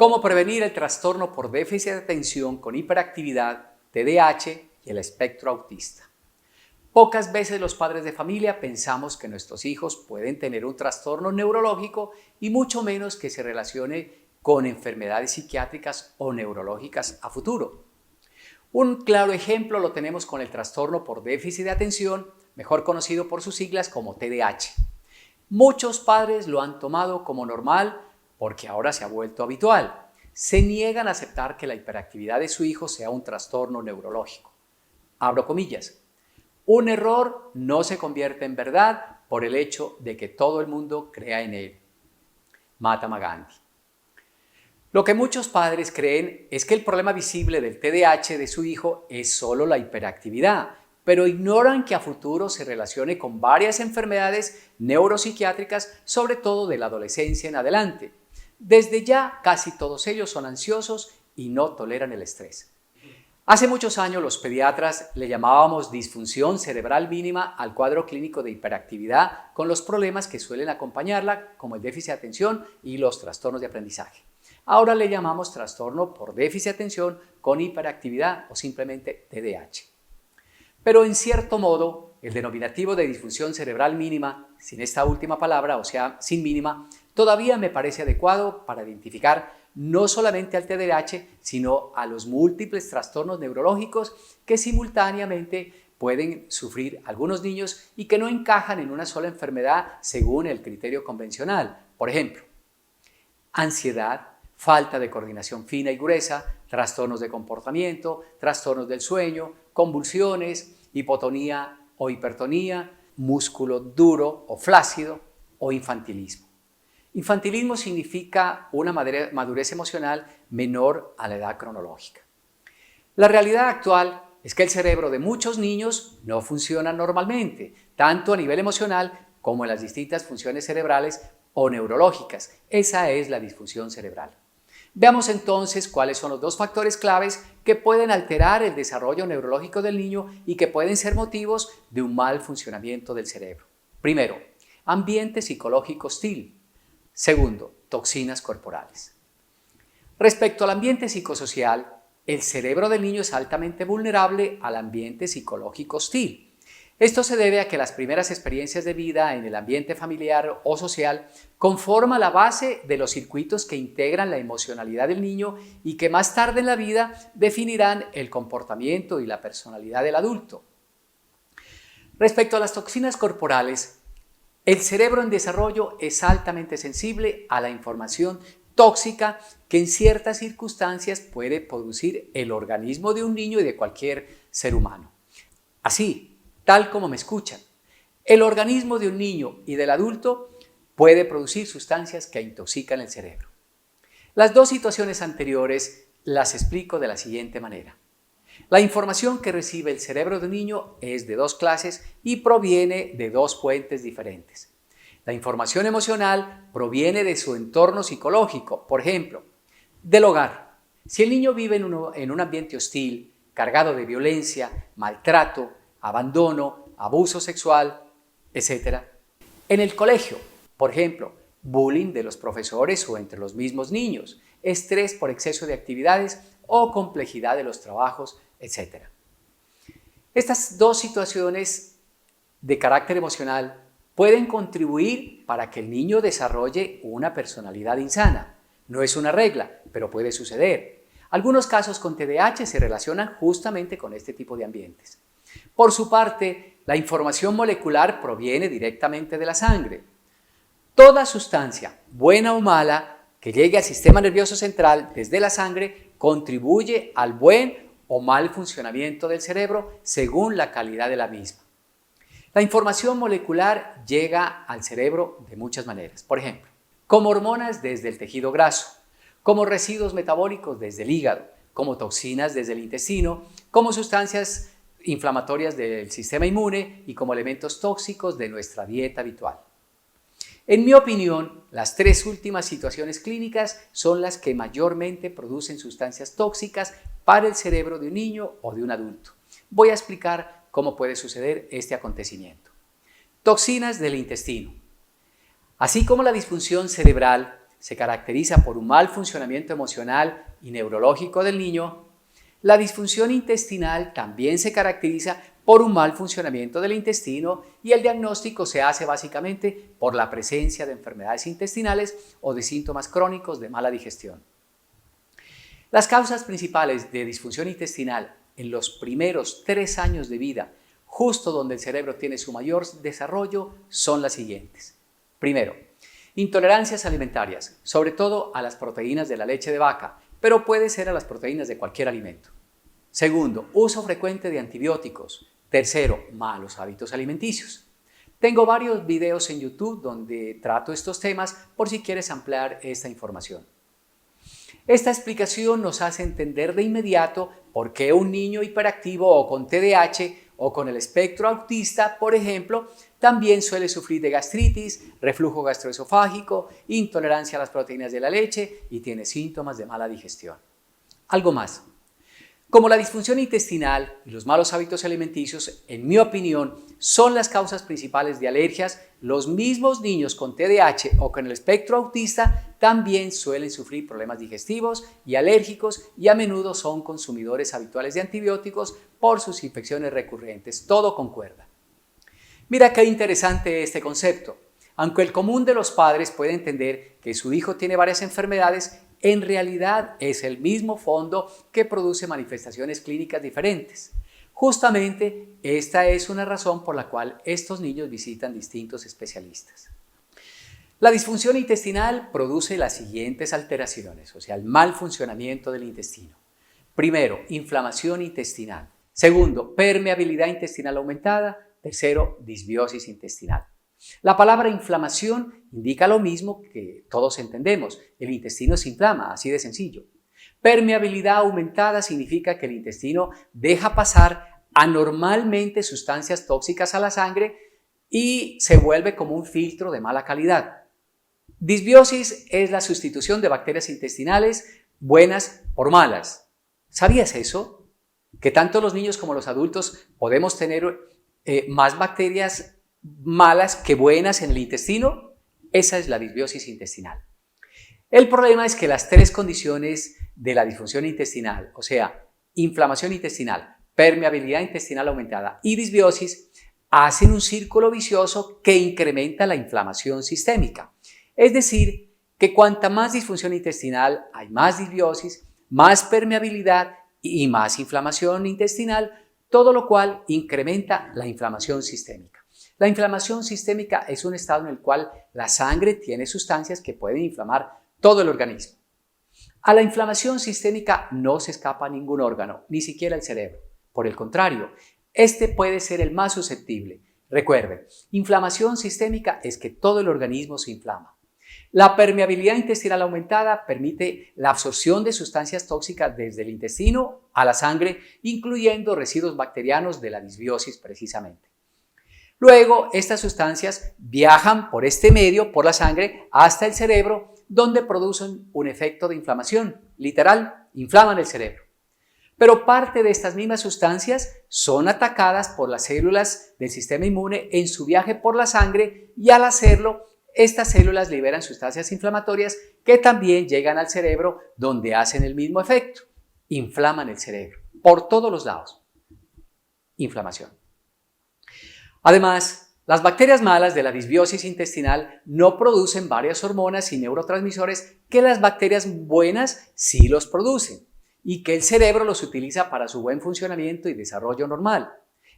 ¿Cómo prevenir el trastorno por déficit de atención con hiperactividad, TDAH y el espectro autista? Pocas veces los padres de familia pensamos que nuestros hijos pueden tener un trastorno neurológico y mucho menos que se relacione con enfermedades psiquiátricas o neurológicas a futuro. Un claro ejemplo lo tenemos con el trastorno por déficit de atención, mejor conocido por sus siglas como TDAH. Muchos padres lo han tomado como normal porque ahora se ha vuelto habitual. Se niegan a aceptar que la hiperactividad de su hijo sea un trastorno neurológico. Abro comillas. Un error no se convierte en verdad por el hecho de que todo el mundo crea en él. Mahatma Gandhi. Lo que muchos padres creen es que el problema visible del TDAH de su hijo es solo la hiperactividad, pero ignoran que a futuro se relacione con varias enfermedades neuropsiquiátricas, sobre todo de la adolescencia en adelante. Desde ya, casi todos ellos son ansiosos y no toleran el estrés. Hace muchos años los pediatras le llamábamos disfunción cerebral mínima al cuadro clínico de hiperactividad con los problemas que suelen acompañarla, como el déficit de atención y los trastornos de aprendizaje. Ahora le llamamos trastorno por déficit de atención con hiperactividad o simplemente TDAH. Pero en cierto modo, el denominativo de disfunción cerebral mínima, sin esta última palabra, o sea, sin mínima, todavía me parece adecuado para identificar no solamente al TDAH, sino a los múltiples trastornos neurológicos que simultáneamente pueden sufrir algunos niños y que no encajan en una sola enfermedad según el criterio convencional. Por ejemplo, ansiedad, falta de coordinación fina y gruesa, trastornos de comportamiento, trastornos del sueño, convulsiones, hipotonía o hipertonía, músculo duro o flácido o infantilismo. Infantilismo significa una madurez emocional menor a la edad cronológica. La realidad actual es que el cerebro de muchos niños no funciona normalmente, tanto a nivel emocional como en las distintas funciones cerebrales o neurológicas. Esa es la disfunción cerebral. Veamos entonces cuáles son los dos factores claves que pueden alterar el desarrollo neurológico del niño y que pueden ser motivos de un mal funcionamiento del cerebro. Primero, ambiente psicológico hostil. Segundo, toxinas corporales. Respecto al ambiente psicosocial, el cerebro del niño es altamente vulnerable al ambiente psicológico hostil. Esto se debe a que las primeras experiencias de vida en el ambiente familiar o social conforman la base de los circuitos que integran la emocionalidad del niño y que más tarde en la vida definirán el comportamiento y la personalidad del adulto. Respecto a las toxinas corporales, el cerebro en desarrollo es altamente sensible a la información tóxica que en ciertas circunstancias puede producir el organismo de un niño y de cualquier ser humano. Así, tal como me escuchan, el organismo de un niño y del adulto puede producir sustancias que intoxican el cerebro. Las dos situaciones anteriores las explico de la siguiente manera. La información que recibe el cerebro de un niño es de dos clases y proviene de dos fuentes diferentes. La información emocional proviene de su entorno psicológico, por ejemplo, del hogar. Si el niño vive en un ambiente hostil, cargado de violencia, maltrato, abandono, abuso sexual, etc. En el colegio, por ejemplo, bullying de los profesores o entre los mismos niños, estrés por exceso de actividades o complejidad de los trabajos, etc. Estas dos situaciones de carácter emocional pueden contribuir para que el niño desarrolle una personalidad insana. No es una regla, pero puede suceder. Algunos casos con TDAH se relacionan justamente con este tipo de ambientes. Por su parte, la información molecular proviene directamente de la sangre. Toda sustancia, buena o mala, que llegue al sistema nervioso central desde la sangre contribuye al buen o mal funcionamiento del cerebro según la calidad de la misma. La información molecular llega al cerebro de muchas maneras. Por ejemplo, como hormonas desde el tejido graso, como residuos metabólicos desde el hígado, como toxinas desde el intestino, como sustancias inflamatorias del sistema inmune y como elementos tóxicos de nuestra dieta habitual. En mi opinión, las tres últimas situaciones clínicas son las que mayormente producen sustancias tóxicas para el cerebro de un niño o de un adulto. Voy a explicar cómo puede suceder este acontecimiento. Toxinas del intestino. Así como la disfunción cerebral, se caracteriza por un mal funcionamiento emocional y neurológico del niño, la disfunción intestinal también se caracteriza por un mal funcionamiento del intestino y el diagnóstico se hace básicamente por la presencia de enfermedades intestinales o de síntomas crónicos de mala digestión. Las causas principales de disfunción intestinal en los primeros 3 años de vida, justo donde el cerebro tiene su mayor desarrollo, son las siguientes. Primero, intolerancias alimentarias, sobre todo a las proteínas de la leche de vaca, pero puede ser a las proteínas de cualquier alimento. Segundo, uso frecuente de antibióticos. Tercero, malos hábitos alimenticios. Tengo varios videos en YouTube donde trato estos temas por si quieres ampliar esta información. Esta explicación nos hace entender de inmediato por qué un niño hiperactivo o con TDAH o con el espectro autista, por ejemplo, también suele sufrir de gastritis, reflujo gastroesofágico, intolerancia a las proteínas de la leche y tiene síntomas de mala digestión. Algo más. Como la disfunción intestinal y los malos hábitos alimenticios, en mi opinión, son las causas principales de alergias, los mismos niños con TDAH o con el espectro autista también suelen sufrir problemas digestivos y alérgicos y a menudo son consumidores habituales de antibióticos por sus infecciones recurrentes. Todo concuerda. Mira qué interesante este concepto. Aunque el común de los padres puede entender que su hijo tiene varias enfermedades, en realidad es el mismo fondo que produce manifestaciones clínicas diferentes. Justamente esta es una razón por la cual estos niños visitan distintos especialistas. La disfunción intestinal produce las siguientes alteraciones, o sea, el mal funcionamiento del intestino. Primero, inflamación intestinal. Segundo, permeabilidad intestinal aumentada. Tercero, disbiosis intestinal. La palabra inflamación indica lo mismo que todos entendemos. El intestino se inflama, así de sencillo. Permeabilidad aumentada significa que el intestino deja pasar anormalmente sustancias tóxicas a la sangre y se vuelve como un filtro de mala calidad. Disbiosis es la sustitución de bacterias intestinales buenas por malas. ¿Sabías eso? Que tanto los niños como los adultos podemos tener más bacterias malas que buenas en el intestino. Esa es la disbiosis intestinal. El problema es que las 3 condiciones de la disfunción intestinal, o sea, inflamación intestinal, permeabilidad intestinal aumentada y disbiosis, hacen un círculo vicioso que incrementa la inflamación sistémica. Es decir, que cuanta más disfunción intestinal hay más disbiosis, más permeabilidad y más inflamación intestinal, todo lo cual incrementa la inflamación sistémica. La inflamación sistémica es un estado en el cual la sangre tiene sustancias que pueden inflamar todo el organismo. A la inflamación sistémica no se escapa ningún órgano, ni siquiera el cerebro. Por el contrario, este puede ser el más susceptible. Recuerden, inflamación sistémica es que todo el organismo se inflama. La permeabilidad intestinal aumentada permite la absorción de sustancias tóxicas desde el intestino a la sangre, incluyendo residuos bacterianos de la disbiosis precisamente. Luego, estas sustancias viajan por este medio, por la sangre, hasta el cerebro, donde producen un efecto de inflamación. Literal, inflaman el cerebro. Pero parte de estas mismas sustancias son atacadas por las células del sistema inmune en su viaje por la sangre y al hacerlo, estas células liberan sustancias inflamatorias que también llegan al cerebro donde hacen el mismo efecto. Inflaman el cerebro por todos los lados. Inflamación. Además, las bacterias malas de la disbiosis intestinal no producen varias hormonas y neurotransmisores que las bacterias buenas sí los producen y que el cerebro los utiliza para su buen funcionamiento y desarrollo normal.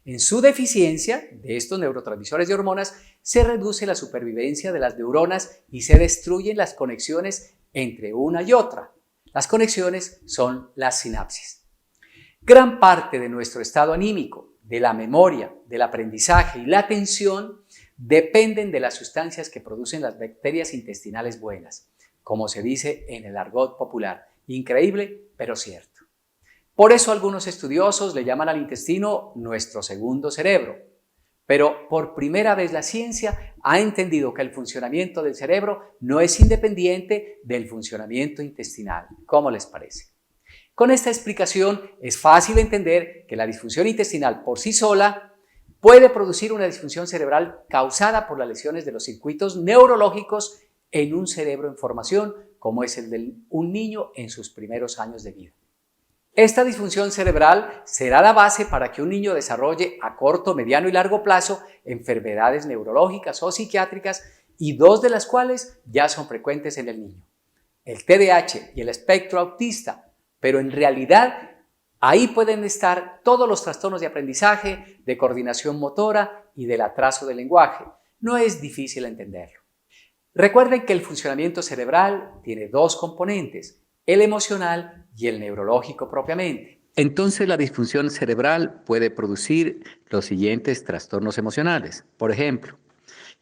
En su deficiencia de estos neurotransmisores y hormonas se reduce la supervivencia de las neuronas y se destruyen las conexiones entre una y otra. Las conexiones son las sinapsis. Gran parte de nuestro estado anímico, de la memoria, del aprendizaje y la atención dependen de las sustancias que producen las bacterias intestinales buenas, como se dice en el argot popular. Increíble, pero cierto. Por eso algunos estudiosos le llaman al intestino nuestro segundo cerebro. Pero por primera vez la ciencia ha entendido que el funcionamiento del cerebro no es independiente del funcionamiento intestinal. ¿Cómo les parece? Con esta explicación es fácil entender que la disfunción intestinal por sí sola puede producir una disfunción cerebral causada por las lesiones de los circuitos neurológicos en un cerebro en formación como es el de un niño en sus primeros años de vida. Esta disfunción cerebral será la base para que un niño desarrolle a corto, mediano y largo plazo enfermedades neurológicas o psiquiátricas, y dos de las cuales ya son frecuentes en el niño: el TDAH y el espectro autista, pero en realidad ahí pueden estar todos los trastornos de aprendizaje, de coordinación motora y del atraso del lenguaje. No es difícil entenderlo. Recuerden que el funcionamiento cerebral tiene dos componentes: el emocional y el neurológico propiamente. Entonces, la disfunción cerebral puede producir los siguientes trastornos emocionales. Por ejemplo,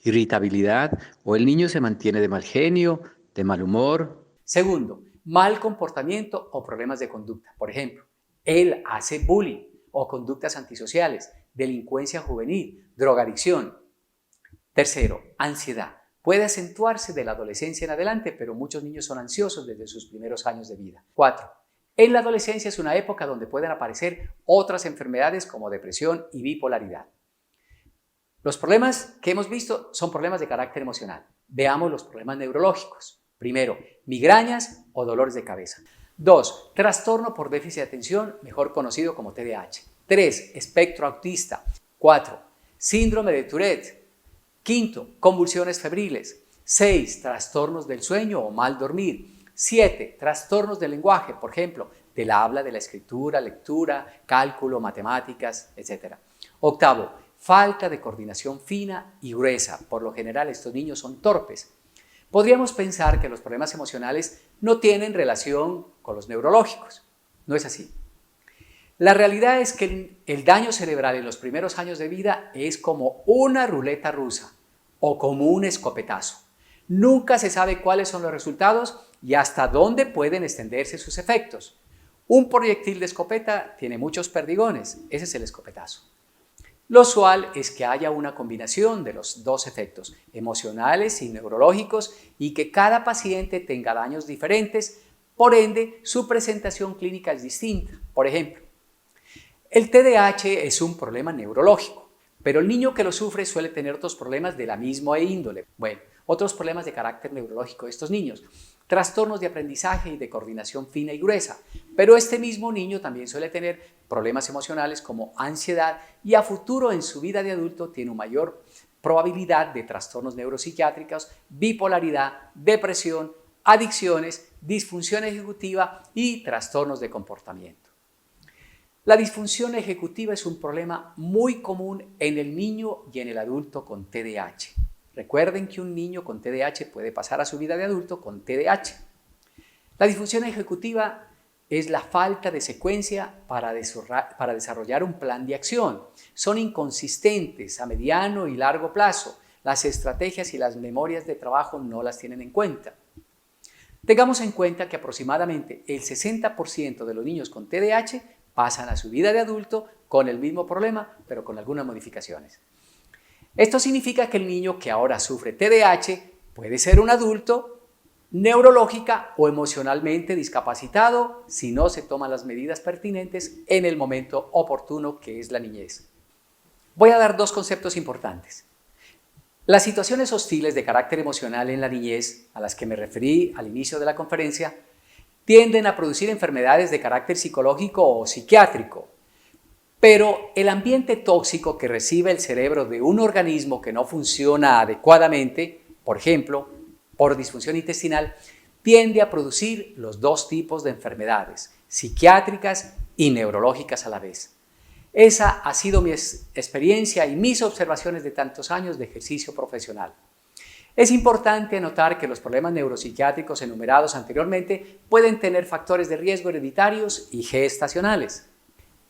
irritabilidad, o el niño se mantiene de mal genio, de mal humor. Segundo, mal comportamiento o problemas de conducta. Por ejemplo, él hace bullying o conductas antisociales, delincuencia juvenil, drogadicción. Tercero, ansiedad. Puede acentuarse de la adolescencia en adelante, pero muchos niños son ansiosos desde sus primeros años de vida. 4. En la adolescencia es una época donde pueden aparecer otras enfermedades como depresión y bipolaridad. Los problemas que hemos visto son problemas de carácter emocional. Veamos los problemas neurológicos. Primero, migrañas o dolores de cabeza. 2. Trastorno por déficit de atención, mejor conocido como TDAH. 3. Espectro autista. 4. Síndrome de Tourette. 5. Convulsiones febriles. 6. Trastornos del sueño o mal dormir. 7. Trastornos del lenguaje, por ejemplo, del habla, de la escritura, lectura, cálculo, matemáticas, etc. 8. Falta de coordinación fina y gruesa. Por lo general, estos niños son torpes. Podríamos pensar que los problemas emocionales no tienen relación con los neurológicos. No es así. La realidad es que el daño cerebral en los primeros años de vida es como una ruleta rusa o como un escopetazo. Nunca se sabe cuáles son los resultados y hasta dónde pueden extenderse sus efectos. Un proyectil de escopeta tiene muchos perdigones, ese es el escopetazo. Lo usual es que haya una combinación de los dos efectos, emocionales y neurológicos, y que cada paciente tenga daños diferentes, por ende su presentación clínica es distinta. Por ejemplo, el TDAH es un problema neurológico, pero el niño que lo sufre suele tener otros problemas de la misma índole. Bueno, otros problemas de carácter neurológico de estos niños: trastornos de aprendizaje y de coordinación fina y gruesa, pero este mismo niño también suele tener problemas emocionales como ansiedad, y a futuro en su vida de adulto tiene una mayor probabilidad de trastornos neuropsiquiátricos, bipolaridad, depresión, adicciones, disfunción ejecutiva y trastornos de comportamiento. La disfunción ejecutiva es un problema muy común en el niño y en el adulto con TDAH. Recuerden que un niño con TDAH puede pasar a su vida de adulto con TDAH. La disfunción ejecutiva es la falta de secuencia para desarrollar un plan de acción. Son inconsistentes a mediano y largo plazo. Las estrategias y las memorias de trabajo no las tienen en cuenta. Tengamos en cuenta que aproximadamente el 60% de los niños con TDAH pasan a su vida de adulto con el mismo problema, pero con algunas modificaciones. Esto significa que el niño que ahora sufre TDAH puede ser un adulto neurológica o emocionalmente discapacitado si no se toman las medidas pertinentes en el momento oportuno, que es la niñez. Voy a dar dos conceptos importantes. Las situaciones hostiles de carácter emocional en la niñez, a las que me referí al inicio de la conferencia, tienden a producir enfermedades de carácter psicológico o psiquiátrico. Pero el ambiente tóxico que recibe el cerebro de un organismo que no funciona adecuadamente, por ejemplo, por disfunción intestinal, tiende a producir los dos tipos de enfermedades, psiquiátricas y neurológicas a la vez. Esa ha sido mi experiencia y mis observaciones de tantos años de ejercicio profesional. Es importante notar que los problemas neuropsiquiátricos enumerados anteriormente pueden tener factores de riesgo hereditarios y gestacionales.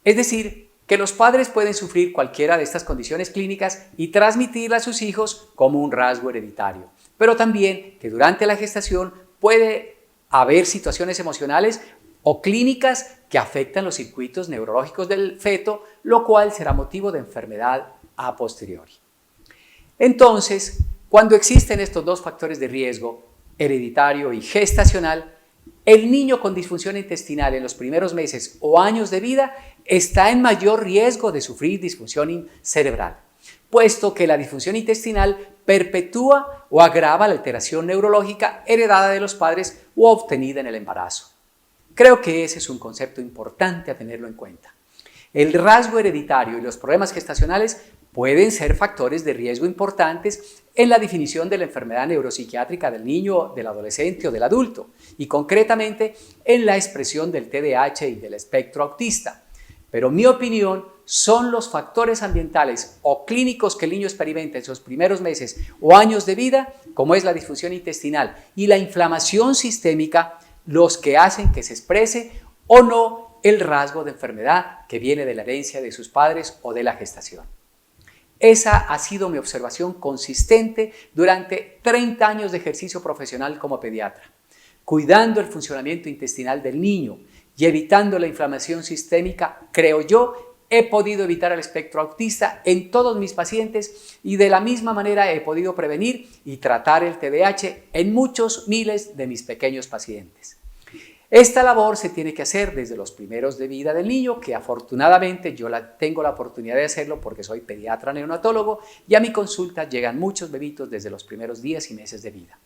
Es decir, que los padres pueden sufrir cualquiera de estas condiciones clínicas y transmitirla a sus hijos como un rasgo hereditario, pero también que durante la gestación puede haber situaciones emocionales o clínicas que afectan los circuitos neurológicos del feto, lo cual será motivo de enfermedad a posteriori. Entonces, cuando existen estos dos factores de riesgo, hereditario y gestacional, el niño con disfunción intestinal en los primeros meses o años de vida está en mayor riesgo de sufrir disfunción cerebral. puesto que la disfunción intestinal perpetúa o agrava la alteración neurológica heredada de los padres o obtenida en el embarazo. Creo que ese es un concepto importante a tenerlo en cuenta. El rasgo hereditario y los problemas gestacionales pueden ser factores de riesgo importantes en la definición de la enfermedad neuropsiquiátrica del niño, del adolescente o del adulto, y concretamente en la expresión del TDAH y del espectro autista. Pero en mi opinión, son los factores ambientales o clínicos que el niño experimenta en sus primeros meses o años de vida, como es la disfunción intestinal y la inflamación sistémica, los que hacen que se exprese o no el rasgo de enfermedad que viene de la herencia de sus padres o de la gestación. Esa ha sido mi observación consistente durante 30 años de ejercicio profesional como pediatra, cuidando el funcionamiento intestinal del niño y evitando la inflamación sistémica. Creo yo, he podido evitar el espectro autista en todos mis pacientes y de la misma manera he podido prevenir y tratar el TDAH en muchos miles de mis pequeños pacientes. Esta labor se tiene que hacer desde los primeros de vida del niño, que afortunadamente yo tengo la oportunidad de hacerlo porque soy pediatra neonatólogo y a mi consulta llegan muchos bebitos desde los primeros días y meses de vida.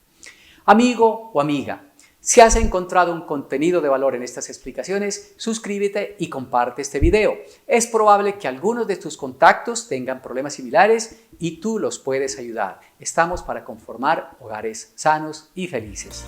Amigo o amiga, si has encontrado un contenido de valor en estas explicaciones, suscríbete y comparte este video. Es probable que algunos de tus contactos tengan problemas similares y tú los puedes ayudar. Estamos para conformar hogares sanos y felices.